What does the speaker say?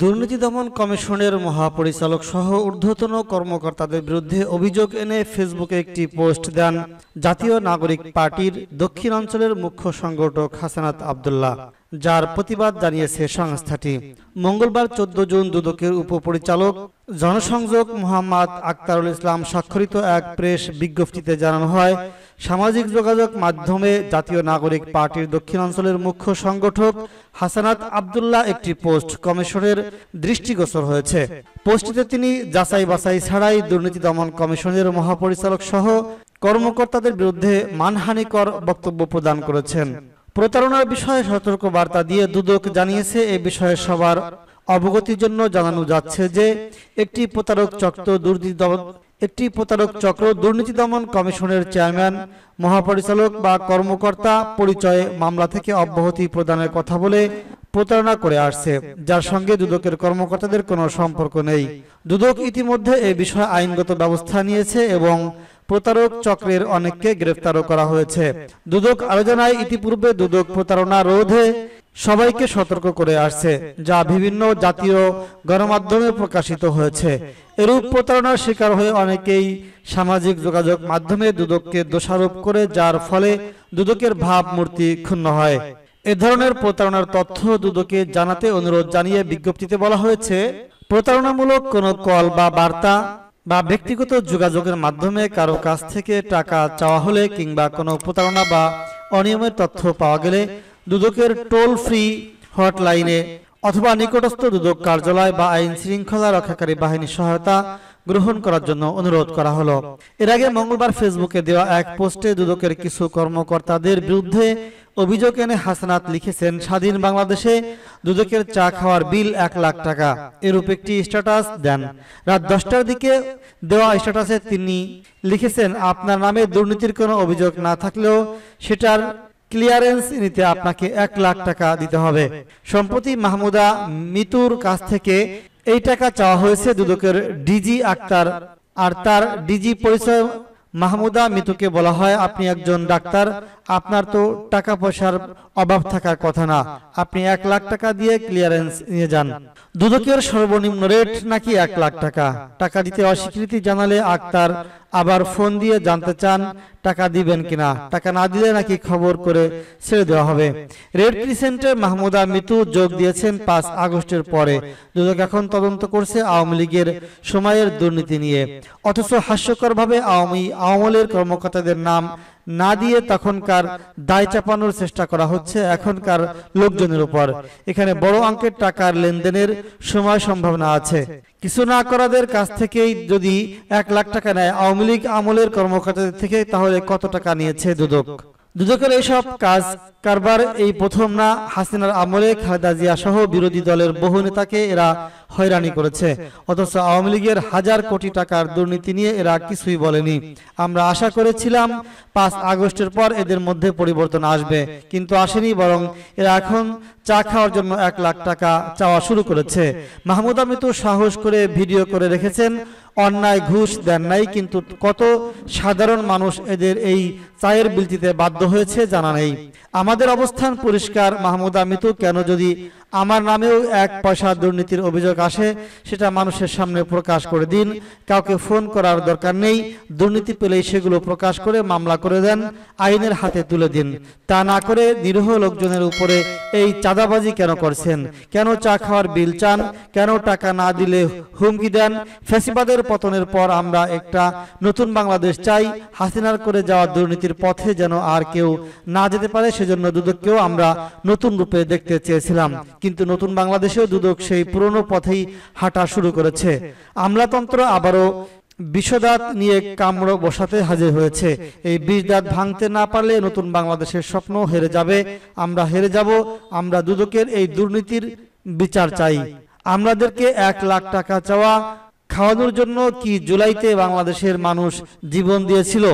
দুর্নীতি দমন কমিশনের মহাপরিচালক সহ ঊর্ধ্বতন কর্মকর্তাদের বিরুদ্ধে অভিযোগ এনে ফেসবুকে একটি পোস্ট দেন জাতীয় নাগরিক পার্টির দক্ষিণাঞ্চলের মুখ্য সংগঠক হাসানাত আব্দুল্লাহ, যার প্রতিবাদ জানিয়েছে সংস্থাটি। মঙ্গলবার 14 জুন দুদকের উপপরিচালক জনসংযোগ মোহাম্মদ আক্তারুল ইসলাম স্বাক্ষরিত এক প্রেস বিজ্ঞপ্তিতে জানানো হয়, সামাজিক যোগাযোগ মাধ্যমে জাতীয় নাগরিক পার্টির দক্ষিণাঞ্চলের মুখ্য সংগঠক হাসানাত আব্দুল্লাহ একটি পোস্ট কমিশনের দৃষ্টিগোচর হয়েছে। পোস্টটিতে তিনি যাচাই বাছাই ছাড়াই দুর্নীতি দমন কমিশনের মহাপরিচালক সহ কর্মকর্তাদের বিরুদ্ধে মানহানিকর বক্তব্য প্রদান করেছেন। প্রতারণার বিষয়ে সতর্ক বার্তা দিয়ে দুদক জানিয়েছে, এ বিষয়ে সবার অবগতির জন্য জানানো যাচ্ছে যে একটি প্রতারক চক্র দুর্নীতি দমন কমিশনের চেয়ারম্যান, মহাপরিচালক বা কর্মকর্তা পরিচয়ে মামলা থেকে অব্যাহতি প্রদানের কথা বলে প্রতারণা করে আসছে, যার সঙ্গে দুদকের কর্মকর্তাদের কোনো সম্পর্ক নেই। দুদক ইতিমধ্যে এ বিষয়ে আইনগত ব্যবস্থা নিয়েছে এবং প্রতারক চক্রের অনেককে গ্রেফতারও করা হয়েছে। দুদক আরো জানায়, ইতিপূর্বে দুদক প্রতারণা রোধে সবাইকে সতর্ক করে আসছে, যা বিভিন্ন জাতীয় গণমাধ্যমে প্রকাশিত হয়েছে। এরূপ প্রতারণার শিকার হয়ে অনেকেই সামাজিক যোগাযোগ মাধ্যমে দুদককে দোষারোপ করে, যার ফলে দুদকের ভাবমূর্তি ক্ষুণ্ণ হয়। এ ধরনের প্রতারণার তথ্য দুদকে জানাতে অনুরোধ জানিয়ে বিজ্ঞপ্তিতে বলা হয়েছে, প্রতারণামূলক কোনো কল বা বার্তা বা ব্যক্তিগত যোগাযোগের মাধ্যমে কারো কাছ থেকে টাকা চাওয়া হলে কিংবা কোনো প্রতারণা বা অনিয়মের তথ্য পাওয়া গেলে দুদকের টোল ফ্রি হটলাইনে অথবা নিকটস্থ দুদক কার্যালয় বা আইন শৃঙ্খলা রক্ষাকারী বাহিনীর সহায়তা গ্রহণ করার জন্য অনুরোধ করা হলো। এর আগে মঙ্গলবার ফেসবুকে দেওয়া এক পোস্টে দুদকের কিছু কর্মকর্তাদের বিরুদ্ধে অভিযোগ এনে হাসানাত লিখেছেন, স্বাধীন বাংলাদেশে দুদকের চা খাওয়ার বিল 1 লাখ টাকা। এরূপ একটি স্ট্যাটাস দেন। রাত 10টার দিকে দেওয়া স্ট্যাটাসে তিনি লিখেছেন, আপনার নামে দুর্নীতির কোনো অভিযোগ না থাকলেও সেটার ক্লিয়ারেন্স নিতে আপনাকে 1 লাখ টাকা দিতে হবে। সম্প্রতি মাহমুদা মিতুর কাছ থেকে এই টাকা চাওয়া হয়েছে দুদকের ডিজি আক্তার, আর তার ডিজি পরিচয় মাহমুদা মিতুকে বলা হয়, আপনি একজন ডাক্তার, আপনার তো টাকা পয়সার অভাব থাকার কথা না, আপনি 1 লাখ টাকা দিয়ে ক্লিয়ারেন্স নিয়ে যান। দুদকের সর্বনিম্ন রেট নাকি 1 লাখ টাকা। টাকা দিতে অস্বীকৃতি জানালে আক্তার আবার ফোন দিয়ে জানতে চান টাকা দিবেন কিনা। টাকা না দিলে নাকি খবর করে ছেড়ে দেওয়া হবে। রেড ক্রিসেন্টে মাহমুদা মিতু যোগ দিয়েছেন 5 আগস্টের পরে। দুদক এখন তদন্ত করছে আওয়ামী লীগের সময়ের দুর্নীতি নিয়ে। অথচ হাস্যকরভাবে আওয়ামী কর্মকর্তাদের নাম না দিয়ে তখনকার দায় চাপানোর চেষ্টা করা হচ্ছে এখনকার লোকজনের উপর। এখানে বড় অঙ্কের টাকার লেনদেনের সময় সম্ভাবনা আছে। কিছু না করাদের কাছ থেকেই যদি 1 লাখ টাকা নেয় আওয়ামী লীগ আমলের কর্মকর্তাদের থেকে, তাহলে কত টাকা নিয়েছে দুদক? দুদকের এইসব কাজ কারবার এই প্রথম না। হাসিনার আমলে খালেদা জিয়া সহ বিরোধী দলের বহু নেতাকে এরা হয়রানি করেছে, অথচ আওয়ামী লীগের 1000 কোটি টাকার দুর্নীতি নিয়ে এরা কিছুই বলেনি। আমরা আশা করেছিলাম 5 আগস্টের পর এদের মধ্যে পরিবর্তন আসবে, কিন্তু আসেনি, বরং এরা এখন চা খাওয়ার জন্য 1 লাখ টাকা চাওয়া শুরু করেছে। মাহমুদা মিতু সাহস করে ভিডিও করে রেখেছেন, অন্যায় ঘুষ দেন নাই, কিন্তু কত সাধারণ মানুষ এদের এই চায়ের বিলটিতে বাধ্য হয়েছে জানা নেই। আমাদের অবস্থান পরিষ্কার, মাহমুদা মিতু কেন যদি আমার নামেও 1 পয়সা দুর্নীতির অভিযোগ আসে সেটা মানুষের সামনে প্রকাশ করে দিন। কাউকে ফোন করার দরকার নেই। দুর্নীতি পেলেই সেগুলো প্রকাশ করে মামলা করে দেন, আইনের হাতে তুলে দিন। তা না করে নিরীহ লোকজনের উপরে এই চাঁদাবাজি কেন করছেন? কেন চা খাওয়ার বিল চান? কেন টাকা না দিলে হুমকি দেন? ফ্যাসিবাদের পতনের পর আমরা একটা নতুন বাংলাদেশ চাই। হাসিনার করে যাওয়া দুর্নীতির পথে যেন আর কেউ না যেতে পারে, সেজন্য দুদককেও আমরা নতুন রূপে দেখতে চেয়েছিলাম, কিন্তু নতুন বাংলাদেশেও দুদক সেই পুরনো পথেই হাঁটা শুরু করেছে। আমলাতন্ত্র আবারও বিষদাঁত নিয়ে কামড় বসাতে হাজির হয়েছে। এই বিষদাঁত ভাঙতে না পারলে নতুন বাংলাদেশের স্বপ্ন হেরে যাবে। আমরা হেরে যাব। আমরা দুদকের এই দুর্নীতির বিচার চাই। আমাদেরকে 1 লাখ টাকা চাওয়া খাওয়ানোর জন্য কি জুলাইতে বাংলাদেশের মানুষ জীবন দিয়েছিল?